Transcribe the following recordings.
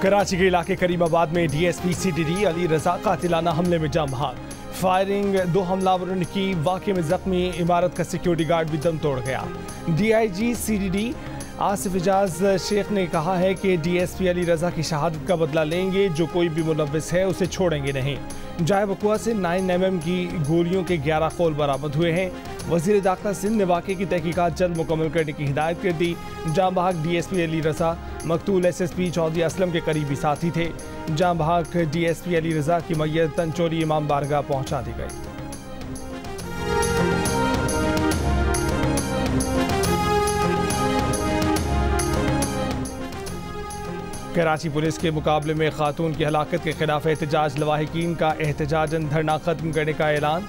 कराची के इलाके करीमाबाद में DSP CTD अली रजा कातिलाना हमले में जाम बहाल। फायरिंग 2 हमलावरों ने की। वाक़े में जख्मी इमारत का सिक्योरिटी गार्ड भी दम तोड़ गया। DIG CTD आसिफ इजाज शेख ने कहा है कि DSP अली रजा की शहादत का बदला लेंगे। जो कोई भी मुलव्विस है उसे छोड़ेंगे नहीं। जाए वकुआ से 9mm की गोलियों के 11 खोल बरामद हुए हैं। वज़ीर दाखिला सिंध ने वाक़े की तहकीकात जल्द मुकम्मल करने की हिदायत कर दी। जाम बहक DSP अली रजा मकतूल SSP चौधरी असलम के करीबी साथी थे। जाम बहक DSP अली रजा की मैयत तंचोरी इमाम बारगाह पहुँचा दी गई। कराची पुलिस के मुकाबले में खातून की हलाकत के खिलाफ एहतजाज। लवाहिकीन का एहतजाजन धरना खत्म करने का ऐलान।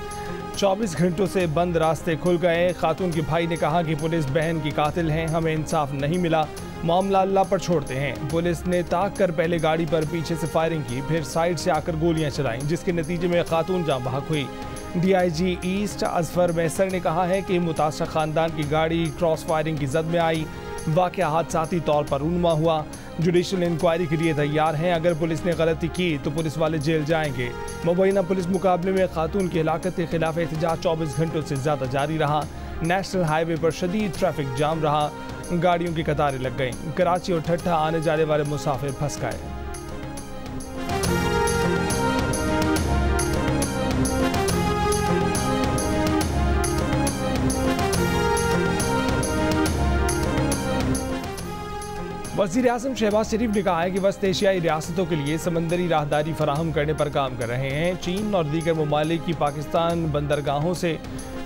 24 घंटों से बंद रास्ते खुल गए। खातून के भाई ने कहा कि पुलिस बहन की कातिल हैं, हमें इंसाफ नहीं मिला, मामला अल्लाह पर छोड़ते हैं। पुलिस ने ताक कर पहले गाड़ी पर पीछे से फायरिंग की, फिर साइड से आकर गोलियां चलाईं, जिसके नतीजे में खातून जाम बहक हुई। DIG ईस्ट अजफर मैसर ने कहा है कि मुतासर खानदान की गाड़ी क्रॉस फायरिंग की जद में आई। वाक़या हादसाती तौर पर रूनुमा हुआ। जुडिशल इंक्वायरी के लिए तैयार हैं। अगर पुलिस ने गलती की तो पुलिस वाले जेल जाएंगे। मुबैना पुलिस मुकाबले में खातून की हिलाकत के खिलाफ एहतजाज 24 घंटों से ज़्यादा जारी रहा। नेशनल हाईवे पर शदीद ट्रैफिक जाम रहा। गाड़ियों की कतारें लग गईं। कराची और ठट्ठा आने जाने वाले मुसाफिर फंस गए। वज़ीर आज़म शहबाज शरीफ ने कहा है कि वस्त एशियाई रियासतों के लिए समंदरी राहदारी फराहम करने पर काम कर रहे हैं। चीन और दीगर ममालिक की पाकिस्तान बंदरगाहों से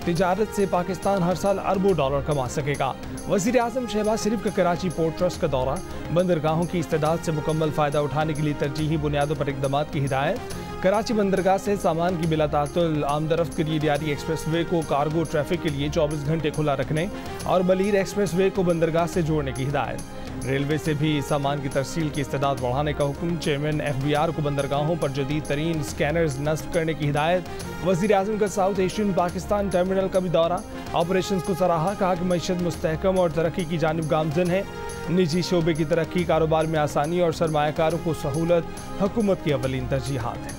तिजारत से पाकिस्तान हर साल अरबों डॉलर कमा सकेगा। वज़ीर आज़म शहबाज शरीफ का कराची पोर्ट ट्रस्ट का दौरा। बंदरगाहों की इस्तेदाद से मुकम्मल फ़ायदा उठाने के लिए तरजीही बुनियादों पर इक़दाम की हिदायत। कराची बंदरगाह से सामान की बिला तातुल आमदरफ्त के लिए रियादी एक्सप्रेस वे को कार्गो ट्रैफिक के लिए 24 घंटे खुला रखने और बलीर एक्सप्रेस वे को बंदरगाह से जोड़ने की हिदायत। रेलवे से भी सामान की तरसील की इस्तेदाद बढ़ाने का हुक्म। चेयरमैन FBR को बंदरगाहों पर जदीद तरीन स्कैनर्स नस्ब करने की हिदायत। वज़ीर आज़म का साउथ एशियन पाकिस्तान टर्मिनल का भी दौरा। ऑपरेशन को सराहा, कहा कि मईशत मुस्तहकम और तरक्की की जानिब गामजन है। निजी शोबे की तरक्की, कारोबार में आसानी और सरमायाकारों को सहूलत हुकूमत की अवलीन तरजीहात है।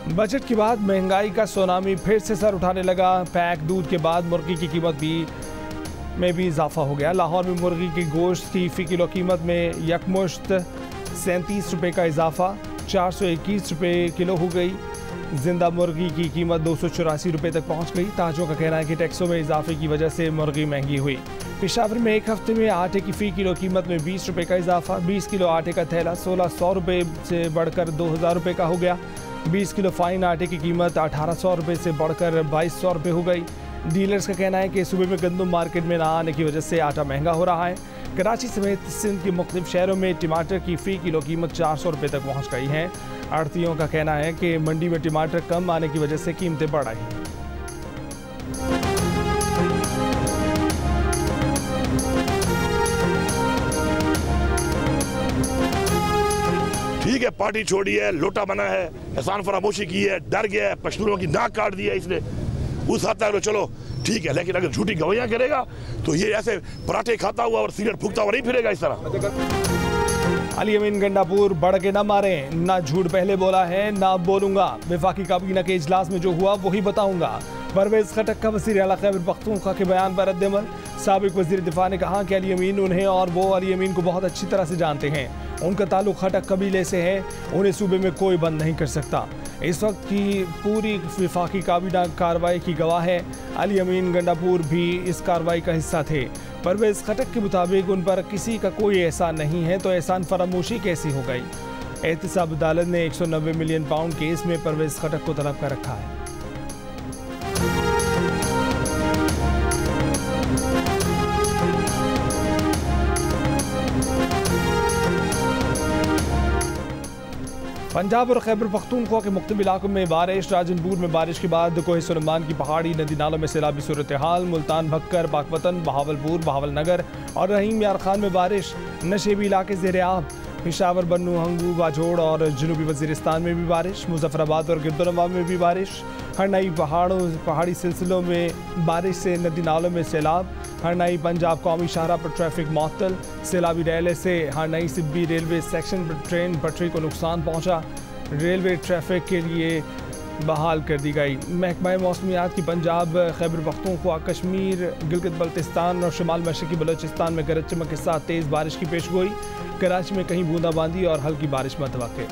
बजट के बाद महंगाई का सुनामी फिर से सर उठाने लगा। पैक दूध के बाद मुर्गी की कीमत में भी इजाफा हो गया। लाहौर में मुर्गी की गोश्त की फ़ी किलो कीमत में यकमुश्त 37 रुपये का इजाफा 421 रुपये किलो हो गई। जिंदा मुर्गी की कीमत 284 रुपये तक पहुंच गई। ताजों का कहना है कि टैक्सों में इजाफे की वजह से मुर्गी महंगी हुई। पेशावर में एक हफ्ते में आटे की फ़ी किलो कीमत में 20 रुपये का इजाफा। 20 किलो आटे का थैला 1600 रुपये से बढ़कर 2000 रुपये का हो गया। 20 किलो फाइन आटे की कीमत 1800 रुपये से बढ़कर 2200 रुपये हो गई। डीलर्स का कहना है कि सूबे में गंदम मार्केट में ना आने की वजह से आटा महंगा हो रहा है। कराची समेत सिंध के मुख्तलिफ शहरों में टमाटर की फ़ी किलो कीमत 400 रुपये तक पहुँच गई है। आढ़तियों का कहना है कि मंडी में टमाटर कम आने की वजह से कीमतें बढ़ रही हैं। ठीक है, पार्टी छोड़ी है, लोटा बना है, एहसान फरामोशी की है, डर गया है, पश्तूनों की नाक काट दी है इसने, उस हद तक चलो ठीक है। लेकिन अगर झूठी गवाहियां करेगा तो ये ऐसे पराठे खाता हुआ और सिगरेट फूकता हुआ नहीं फिरेगा इस तरह। अली अमीन गंडापुर बढ़ के ना मारे, ना झूठ पहले बोला है ना बोलूंगा। वफाकी काबीना के इजलास में जो हुआ वही बताऊंगा। परवेज खटक का वज़ीर आला खैबर पख्तूनख्वा के बयान पर रद्द-ए-अमल। साबिक वज़ीर दिफा ने कहा कि अली अमीन उन्हें और वो अली अमीन को बहुत अच्छी तरह से जानते हैं। उनका ताल्लुक खटक कबीले से है, उन्हें सूबे में कोई बंद नहीं कर सकता। इस वक्त की पूरी वफाकी काबीना कार्रवाई की गवाह है। अली अमीन गंडापुर भी इस कार्रवाई का हिस्सा थे। परवेज खटक के मुताबिक उन पर किसी का कोई एहसान नहीं है, तो एहसान फरामोशी कैसी हो गई। एहतसाब अदालत ने 190 मिलियन पाउंड केस में परवेज खटक को तलब कर रखा है। पंजाब और खैबर पख्तूनख्वा के मुख्तलिफ इलाकों में बारिश। राजनपुर में बारिश के बाद कोहे सुलेमान की पहाड़ी, नदी नालों में सैलाबी सूरत हाल। मुल्तान, भक्कर, पाकपतन, बहावलपुर, बहावलनगर और रहीम यार खान में बारिश। नशेबी इलाके ज़ेर-ए-आब। पेशावर, बन्नू, हंगू, बाजोड़ और जनूबी वजीरिस्तान में भी बारिश। मुजफ्फराबाद और गिरदुनवा में भी बारिश। हरनई पहाड़ी सिलसिलों में बारिश से नदी नालों में सैलाब। हरनई पंजाब कौमी शाहरा पर ट्रैफिक मअतल। सैलाबी रेले से हरनई सिब्बी रेलवे सेक्शन पर ट्रेन पटरी को नुकसान पहुंचा। रेलवे ट्रैफिक के लिए बहाल कर दी गई। महकमा मौसमियात की पंजाब, खैबर पख्तूनख्वा, कश्मीर, गिलगित बल्तिस्तान और शुमाल मशरकी बलोचिस्तान में गरज चमक के साथ तेज़ बारिश की पेशगोई। कराची में कहीं बूंदाबांदी और हल्की बारिश मुतवक्के।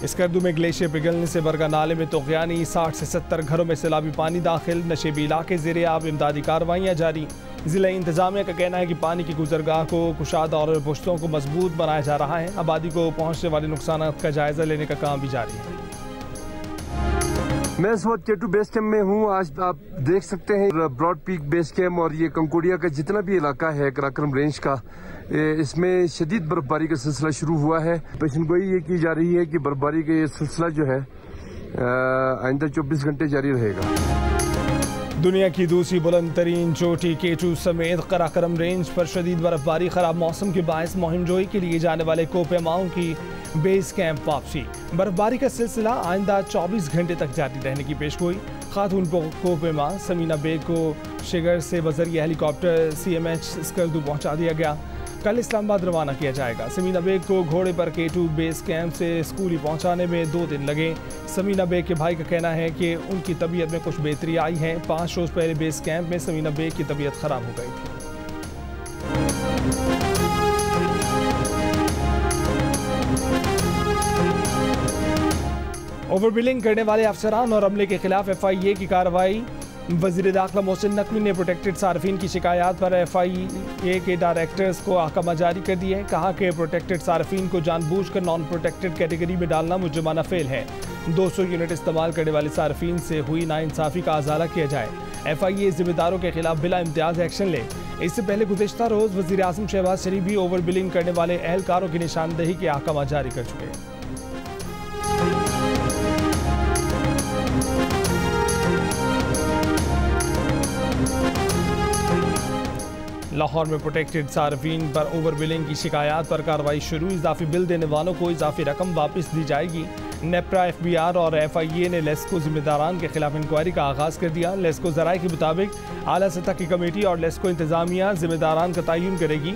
स्कर्दू में ग्लेशियर पिघलने से बरगा नाले में तोगयानी, 60 से 70 घरों में सैलाबी पानी दाखिल। नशेबी इलाके ज़ेरे आब, इमदादी कार्रवाइयाँ जारी। ज़िला इंतजामिया का कहना है कि पानी की गुजरगाह को कुशादा और पुश्तों को मजबूत बनाया जा रहा है। आबादी को पहुँचने वाले नुकसान का जायजा लेने का काम भी जारी है। मैं इस वक्त K2 बेस कैंप में हूँ। आज आप देख सकते हैं ब्रॉड पीक बेस कैंप और ये कंकोडिया का जितना भी इलाका है कराक्रम रेंज का, इसमें शदीद बर्फबारी का सिलसिला शुरू हुआ है। पेशनगोई ये की जा रही है कि बर्फबारी का ये सिलसिला जो है आइंदा 24 घंटे जारी रहेगा। दुनिया की दूसरी बुलंद तरीन चोटी K2 समेत कराक्रम रेंज पर शदीद बर्फबारी, खराब मौसम के बायस मुहिमजोई के लिए जाने वाले कोपेमाओं की बेस कैंप वापसी। बर्फबारी का सिलसिला आइंदा 24 घंटे तक जारी रहने की पेशगोई। खातून कोपेमा समीना बेग को शिगर से बजरिया हेलीकॉप्टर CMH स्कर्दू पहुंचा दिया गया। कल इस्लामाबाद रवाना किया जाएगा। समीना बेग को घोड़े पर K2 बेस कैंप से स्कूली पहुंचाने में 2 दिन लगे। समीना बेग के भाई का कहना है कि उनकी तबीयत में कुछ बेहतरी आई है। 5 रोज़ पहले बेस कैंप में समीना बेग की तबीयत खराब हो गई थी। ओवरबिलिंग करने वाले अफसरान और अमले के खिलाफ FIA की कार्रवाई। वज़ीर दाखिला मोहसिन नकवी ने प्रोटेक्टेड सार्फिन की शिकायत पर FIA के डायरेक्टर्स को अहकाम जारी कर दिए। कहा कि प्रोटेक्टेड सार्फिन को जानबूझकर नॉन प्रोटेक्टेड कैटेगरी में डालना मुजरमाना फेल है। 200 यूनिट इस्तेमाल करने वाले सार्फिन से हुई नाइंसाफ़ी का अजाला किया जाए। FIA जिम्मेदारों के खिलाफ बिला इम्तियाज़ एक्शन ले। इससे पहले गुज़िश्ता रोज़ वज़ीर आज़म शहबाज शरीफ भी ओवरबिलिंग करने वाले एहलकारों की निशानदेही के अहकाम जारी कर चुके हैं। लाहौर में प्रोटेक्टेड सार्फिन पर ओवरबिलिंग की शिकायत पर कार्रवाई शुरू। इजाफी बिल देने वालों को इजाफी रकम वापस दी जाएगी। नेप्रा, FBR और FIA ने लेस्को जिम्मेदारान के खिलाफ इंक्वायरी का आगाज़ कर दिया। लेस्को ज़राए के मुताबिक आला सतह की कमेटी और लेस्को इंतजामिया जिम्मेदारान का तयन करेगी।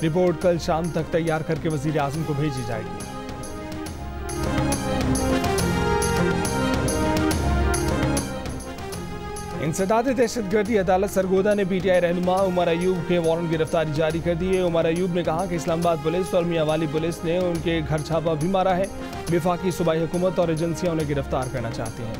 रिपोर्ट कल शाम तक तैयार करके वज़ीर आज़म को भेजी जाएगी। इंसदाद दहशतगर्दी अदालत सरगोदा ने PTI रहनुमा उमर अयूब के वारंट गिरफ्तारी जारी कर दी है। उमर अयूब ने कहा कि इस्लामाबाद पुलिस और मियां वाली पुलिस ने उनके घर छापा भी मारा है। वफाकी सूबाई हुकूमत और एजेंसियां उन्हें गिरफ्तार करना चाहती हैं।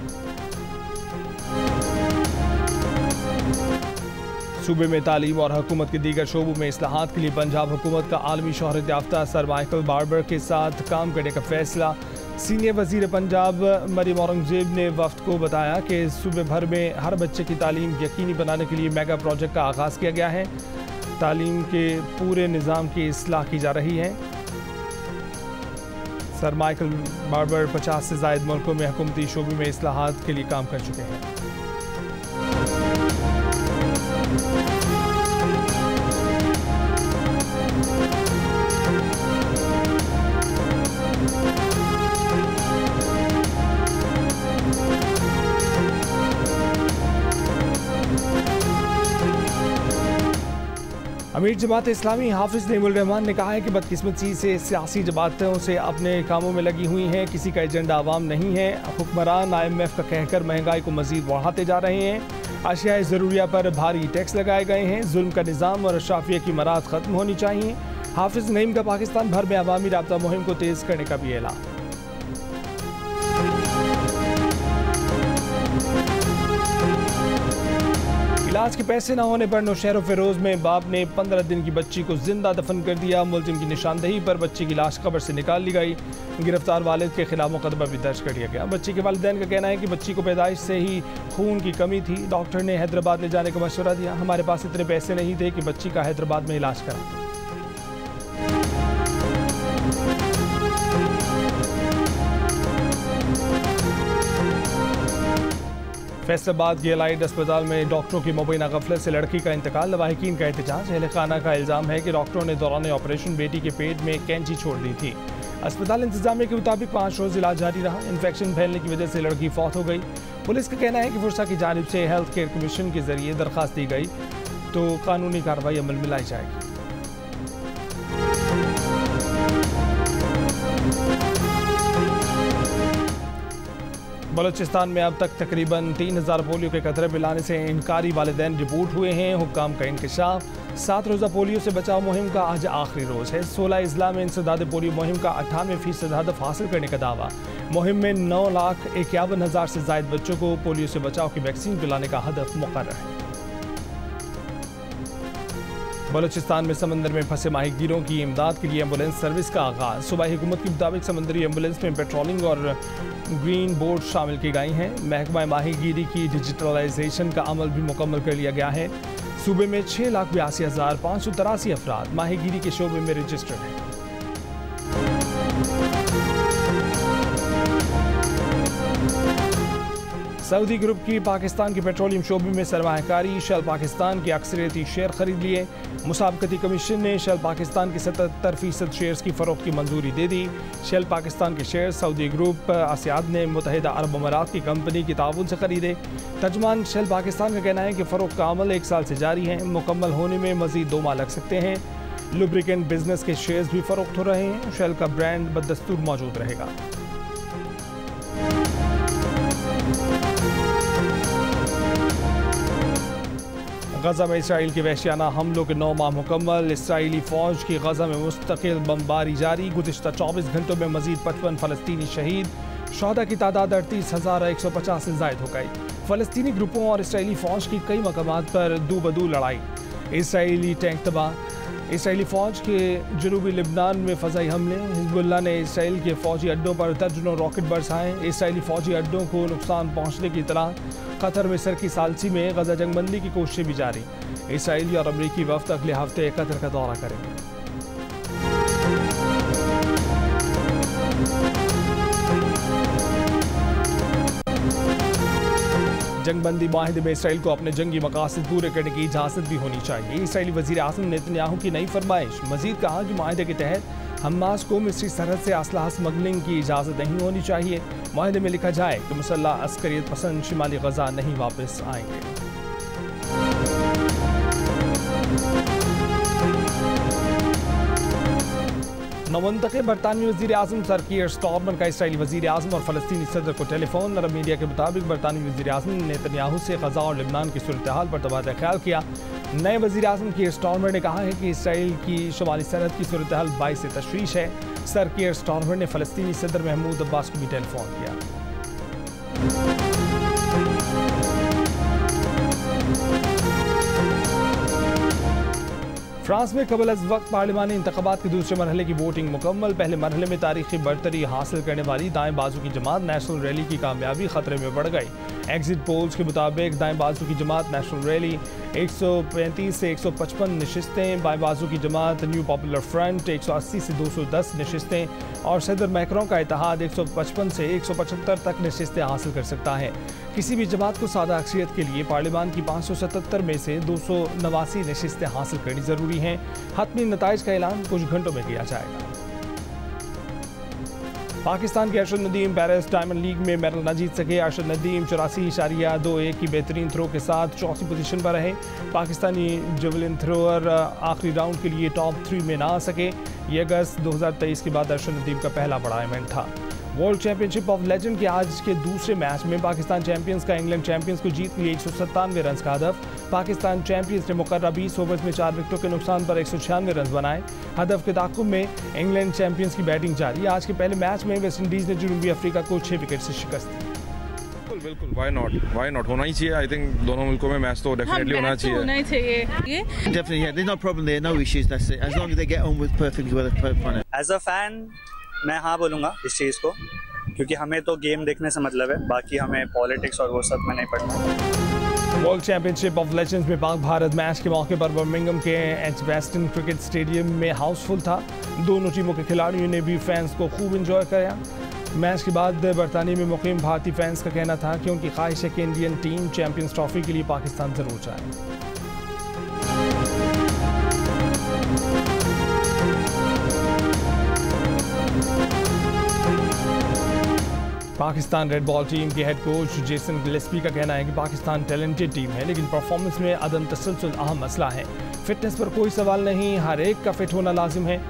सूबे में तालीम और हुकूमत के दीगर शोबों में इस्लाहात के लिए पंजाब हुकूमत का आलमी शोहरत याफ्ता सर माइकल बार्बर के साथ काम करने का फैसला। सीनियर वजीर पंजाब मरियम औरंगजेब ने वफ्द को बताया कि सूबे भर में हर बच्चे की तालीम यकीनी बनाने के लिए मेगा प्रोजेक्ट का आगाज़ किया गया है। तालीम के पूरे निज़ाम की इस्लाह की जा रही है। सर माइकल बार्बर 50 से ज़ायद मुल्कों में हुकूमती शोबे में इस्लाहात के लिए काम कर चुके हैं। अमीर जमात इस्लामी हाफिज नईमुल रहमान ने कहा है कि बदकिस्मती से सियासी जमातों से अपने कामों में लगी हुई हैं। किसी का एजेंडा आवाम नहीं है। हुक्मरान IMF का कहकर महंगाई को मजीद बढ़ाते जा रहे हैं। अशियाए ज़रूरिया पर भारी टैक्स लगाए गए हैं। जुल्म का निज़ाम और अशराफिया की मराद ख़त्म होनी चाहिए। हाफिज नईम का पाकिस्तान भर में अवामी राब्ता मुहिम को तेज़ करने का भी ऐलान। इलाज के पैसे न होने पर नौशहर फिरोज में बाप ने 15 दिन की बच्ची को जिंदा दफन कर दिया। मुलजिम की निशानदेही पर बच्ची की लाश कब्र से निकाल ली गई। गिरफ्तार वालिद के खिलाफ मुकदमा भी दर्ज कर दिया गया। बच्ची के वालिदैन का कहना है कि बच्ची को पैदाइश से ही खून की कमी थी। डॉक्टर ने हैदराबाद ले जाने का मशवरा दिया। हमारे पास इतने पैसे नहीं थे कि बच्ची का हैदराबाद में इलाज करा। फैसलाबाद के एलाइड अस्पताल में डॉक्टरों की मुबैना गफलत से लड़की का इंतकाल। लवाहिकीन का एहतजाज। अहले खाना का इल्ज़ाम है कि डॉक्टरों ने दौरान ऑपरेशन बेटी के पेट में कैंची छोड़ दी थी। अस्पताल इंतजामिया के मुताबिक 5 रोज इलाज जारी रहा। इन्फेक्शन फैलने की वजह से लड़की फौत हो गई। पुलिस का कहना है कि फुरसा की जानिब से हेल्थ केयर कमीशन के जरिए दरख्वास्त दी गई तो कानूनी कार्रवाई अमल में लाई जाएगी। बलूचिस्तान में अब तक तकरीबन 3000 पोलियो के कतरे पिलाने से इनकारी वालिदैन रिपोर्ट हुए हैं। हुक्काम का इंकशाफ। 7 रोज़ा पोलियो से बचाव मुहिम का आज आखिरी रोज़ है। 16 अजला में इंसदाद पोलियो मुहिम का 98% हदफ हासिल करने का दावा। मुहिम में 9,51,000 से जायद बच्चों को पोलियो से बचाव की वैक्सीन पिलाने का हदफ मुकर्रर है। बलूचिस्तान में समंदर में फंसे माहीगीरों की इमदाद के लिए एम्बुलेंस सर्विस का आगाज। सूबाई हुकूमत के मुताबिक समंदरी एम्बुलेंस में पेट्रोलिंग और ग्रीन बोर्ड शामिल की गई हैं। महकमा माहीगीरी की डिजिटलाइजेशन का अमल भी मुकम्मल कर लिया गया है। सूबे में 6,82,583 अफराद माहीगीरी के शोबे में रजिस्टर्ड हैं। सऊदी ग्रुप की पाकिस्तान के पेट्रोलियम शोबे में सरमायाकारी। शेल पाकिस्तान के अक्सरियती शेयर खरीद लिए। मुसाबकती कमीशन ने शेल पाकिस्तान के 77% शेयर्स की फरोख्त की मंजूरी दे दी। शेल पाकिस्तान के शेयर सऊदी ग्रुप आसियाद ने मुत्तहिदा अरब अमारात की कंपनी की ताउन से खरीदे। तर्जमान शेल पाकिस्तान का कहना है कि फरोख्त का अमल 1 साल से जारी है। मुकम्मल होने में मजीद 2 माह लग सकते हैं। लुब्रिकेंट बिजनेस के शेयर्स भी फरोख्त हो रहे हैं। शेल का ब्रांड बदस्तूर मौजूद रहेगा। गजा में इसराइल के वहशियाना हमलों के 9 माह मुकम्मल। इसराइली फौज की गजा में मुस्तकिल बमबारी जारी। गुज़िश्ता 24 घंटों में मजीद 55 फ़लस्तीनी शहीद। शहदा की तादाद 38,150 से जायद हो गई। फ़लस्तीनी ग्रुपों और इसराइली फौज की कई मकामात पर दो बदू लड़ाई। इसराइली टैंक तबाह। इसराइली फौज के जनूबी लिबनान में फ़ज़ाई हमले। हिज़्बुल्लाह ने इसराइल के फ़ौजी अड्डों पर दर्जनों रॉकेट बरसाए। इसराइली फ़ौजी अड्डों को नुकसान पहुँचने की इतला। कतर मिस्र की सालसी में गजा जंगबंदी की कोशिशें भी जारी। इसराइली और अमरीकी वफ़द अगले हफ्ते कतर का दौरा करेंगे। जंगबंदी माहिदे में इसराइल को अपने जंगी मकासद पूरे करने की इजाज़त भी होनी चाहिए। इसराइली वज़ीर आज़म नेतन्याहू की नई फरमाइश। मज़ीद कहा कि माहिदे के तहत हमास को मिस्री सरहद से असलहा स्मगलिंग की इजाज़त नहीं होनी चाहिए। माहिदे में लिखा जाए कि मुसल्लह अस्करियत पसंद शिमाली गजा नहीं वापस आएंगे। नवंतक़े बरतानवी वज़ीर आज़म सर कीयर स्टारमर का इसराइली वज़ीर आज़म और फ़लस्तीनी सदर को टेलीफोन। अरब मीडिया के मुताबिक बरतानवी वज़ीर आज़म ने नेतन्याहू से ग़ज़ा और लिबनान की सूरत हाल पर तबादला ख्याल किया। नए वज़ीर आज़म कीयर स्टारमर ने कहा है कि इसराइल की शुमाली सरहद की सूरत हाल बाइस तशवीश है। सर कीयर स्टारमर ने फ़लस्तीनी सदर महमूद अब्बास को भी टेलीफोन किया। फ्रांस में कबल अज़ वक्त पार्लिमानी इंतख़ाबात के दूसरे मरहले की वोटिंग मुकम्मल। पहले मरहले में तारीखी बरतरी हासिल करने वाली दाएं बाजू की जमात नेशनल रैली की कामयाबी खतरे में बढ़ गई। एग्जिट पोल्स के मुताबिक दाएं बाजू की जमात नेशनल रैली 135 से 155 नशिस्तें, बाएं बाजू की जमात न्यू पॉपुलर फ्रंट 180 से 210 नशिस्तें और सदर मैक्रों का इत्तेहाद 155 से 175 तक नशिस्तें हासिल कर सकता है। किसी भी जमात को सादा अक्सरियत के लिए पार्लियामान की 577 में से 289 नशिस्तें हासिल करनी ज़रूरी हैं। हतमी नताइज का ऐलान कुछ घंटों में किया जाएगा। पाकिस्तान के Arshad Nadeem Paris diamond league में मेडल न जीत सके। अरशद नदीम 84.21 की बेहतरीन थ्रो के साथ चौथी पोजीशन पर रहे। पाकिस्तानी जेवलिन थ्रोअर आखिरी राउंड के लिए टॉप 3 में ना आ सके। ये अगस्त 2023 के बाद अरशद नदीम का पहला बड़ा इवेंट था। वर्ल्ड चैंपियनशिप ऑफ लेजेंड के आज के दूसरे मैच में पाकिस्तान चैंपियंस का इंग्लैंड चैंपियंस को जीत लिए 197 रन का हदफ। पाकिस्तान चैंपियंस ने मुकर्रर 20 ओवर्स में 4 विकेटों के नुकसान पर 196 रन बनाए। हदफ के ताक़ुब में इंग्लैंड चैंपियंस की बैटिंग जारी। आज के पहले मैच में वेस्ट इंडीज ने जनूबी अफ्रीका को 6 विकेट से शिकस्त दी। बिल्कुल व्हाई नॉट होना ही चाहिए। आई थिंक दोनों मुल्कों में मैच तो डेफिनेटली होना चाहिए। Definitely, yeah. There's no problem there, no issues. That's it. As long as they get on with perfectly well upon it. As a fan, मैं हाँ बोलूँगा इस चीज़ को, क्योंकि हमें तो गेम देखने से मतलब है, बाकी हमें पॉलिटिक्स और वो सब में नहीं पढ़ना। वर्ल्ड चैंपियनशिप ऑफ लेजेंड्स में पाक भारत मैच के मौके पर बर्मिंघम के एजबेस्टन क्रिकेट स्टेडियम में हाउसफुल था। दोनों टीमों के खिलाड़ियों ने भी फैंस को खूब इंजॉय किया। मैच के बाद बरतानिया में मुकीम भारतीय फैंस का कहना था कि उनकी ख्वाहिश है कि इंडियन टीम चैंपियंस ट्रॉफी के लिए पाकिस्तान जरूर जाए। पाकिस्तान रेड बॉल टीम के हेड कोच जेसन गिलेस्पी का कहना है कि पाकिस्तान टैलेंटेड टीम है, लेकिन परफॉर्मेंस में अदम तसलसल अहम मसला है। फिटनेस पर कोई सवाल नहीं, हर एक का फिट होना लाजिम है।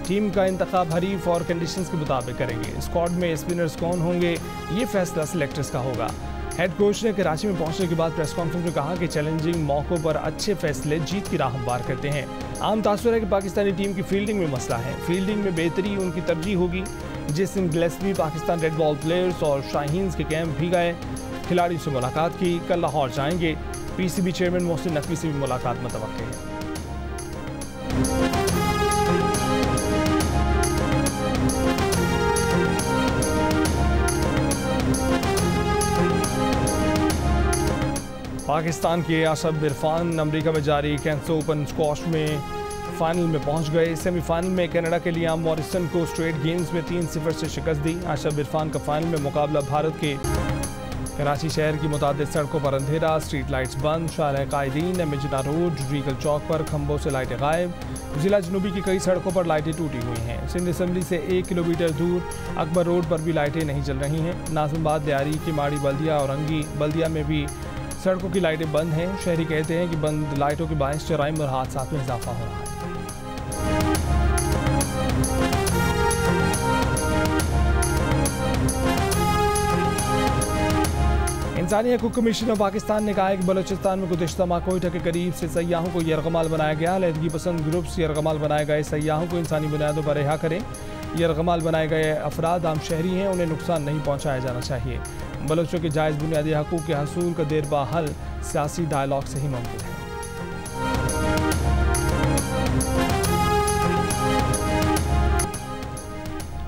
टीम का इंतखाब हरीफ और कंडीशंस के मुताबिक करेंगे। स्क्वाड में स्पिनर्स कौन होंगे, ये फैसला सिलेक्टर्स का होगा। हेड कोच ने कराची में पहुंचने के बाद प्रेस कॉन्फ्रेंस में कहा कि चैलेंजिंग मौक़ों पर अच्छे फैसले जीत की राह हमवार करते हैं। आम तासुर है कि पाकिस्तानी टीम की फील्डिंग में मसला है, फील्डिंग में बेहतरी उनकी तरजीह होगी। Jason Gillespie Pakistan red ball players और शाहीन्स के कैंप भी गए, खिलाड़ियों से मुलाकात की, कल लाहौर जाएंगे। पीसीबी चेयरमैन मोहसिन नकवी से भी मुलाकात मुतवक्किल है। पाकिस्तान के आशफ इरफान अमेरिका में जारी कैंसो ओपन स्क्वॉश में फाइनल में पहुंच गए। सेमीफाइनल में कनाडा के लियाम मॉरिसन को स्ट्रेट गेम्स में 3-0 से शिकस्त दी। आशफ इरफान का फाइनल में मुकाबला भारत के कराची शहर की मुतादिद सड़कों पर अंधेरा, स्ट्रीट लाइट्स बंद, शारह कायदीन, मिजना रोड, रीगल चौक पर खंभों से लाइटें गायब। जिला जनूबी की कई सड़कों पर लाइटें टूटी हुई हैं। सिंध असम्बली से 1 किलोमीटर दूर अकबर रोड पर भी लाइटें नहीं जल रही हैं। नाज़िमाबाद, लियारी, किमाड़ी, बल्दिया और अंगी बल्दिया में भी सड़कों की लाइटें बंद हैं। शहरी कहते हैं कि बंद लाइटों के बायस जराइम और हादसात में इजाफा हो रहा है। इंसानी हकूक़ कमीशन ऑफ पाकिस्तान ने कहा है कि बलूचिस्तान में गुज़िश्ता माह कोयटा के करीब से सयाहों को यरगमाल बनाया गया। अलहदगी पसंद ग्रुप्स यरगमाल बनाए गए सयाहों को इंसानी बुनियादों पर रिहा करें। यरगमाल बनाए गए अफराद आम शहरी हैं, उन्हें नुकसान नहीं पहुँचाया जाना चाहिए। बलोचों के जायज़ बुनियादी हकूक़ के हसूल का देरपा हल सियासी डायलॉग से ही मुमकिन है।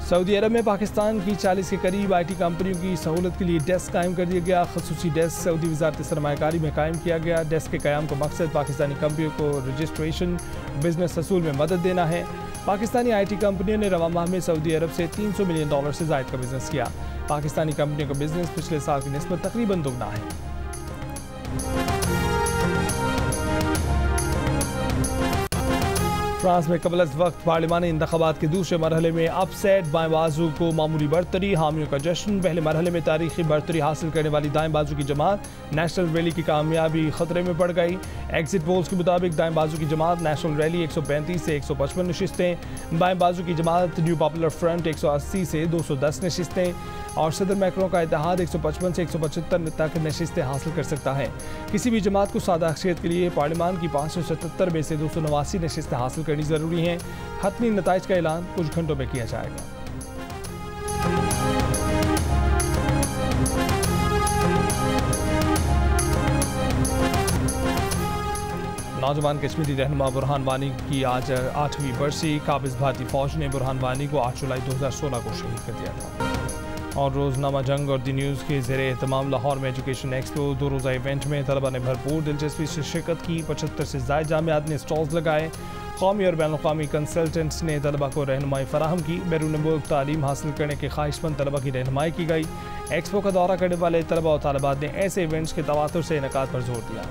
सऊदी अरब में पाकिस्तान की 40 के करीब IT कंपनियों की सहूलत के लिए डेस्क कायम कर दिया गया। खसूसी डेस्क सऊदी वज़ारत सरमायाकारी में कायम किया गया। डेस्क के क़याम का मकसद पाकिस्तानी कंपनियों को रजिस्ट्रेशन बिजनेस हसूल में मदद देना है। पाकिस्तानी IT कंपनियों ने रवा माह में सऊदी अरब से $300 मिलियन से ज़ायद का बिजनेस किया। पाकिस्तानी कंपनियों का बिजनेस पिछले साल की निस्बत तकरीबन दुगना है। फ्रांस में कबल अज़ वक्त पार्लिमानी इंतख़ाबात के दूसरे मरहले में अपसेट बाएं बाजू को मामूली बढ़तरी, हामियों का जश्न। पहले मरहले में तारीखी बढ़तरी हासिल करने वाली दाएं बाजू की जमात नेशनल रैली की कामयाबी खतरे में पड़ गई। एग्जिट पोल्स के मुताबिक दाएं बाजू की जमात नेशनल रैली 135 से 155 नशिस्तें, बाएं बाजू की जमात न्यू पॉपुलर फ्रंट 180 से 210 नशिस्तें और सदर मैक्रों का इत्तेहाद 155 से 175 तक नशिस्तें हासिल कर सकता है। किसी भी जमात को सादा अक्सरियत के लिए पार्लिमान की 577 में से 289 नशिस्तें हासिल करनी जरूरी है। हतमी नताइज का ऐलान कुछ घंटों में किया जाएगा। नौजवान कश्मीरी रहनुमा बुरहान वानी की आज 8वीं बरसी। काबिज भारतीय फौज ने बुरहान वानी को 8 जुलाई 2016 को शहीद कर दिया था। और रोज़नामा जंग और दी न्यूज़ के ज़ेरे एहतमाम लाहौर में एजुकेशन एक्सपो 2 रोज़ा इवेंट में तलबा ने भरपूर दिलचस्पी से शिरकत की। 75 से ज़ायद जामियात ने स्टॉल्स लगाए। कौमी और बैनुल-अक़वामी कंसल्टेंट्स ने तलबा को रहनुमाई फराहम की। बैरून मुल्क तालीम हासिल करने के ख्वाहिशमंद तलबा की रहनुमाई की गई। एक्सपो का दौरा करने वाले तलबा और तालिबात ने ऐसे इवेंट्स के तवातुर से इनेकाद पर जोर दिया।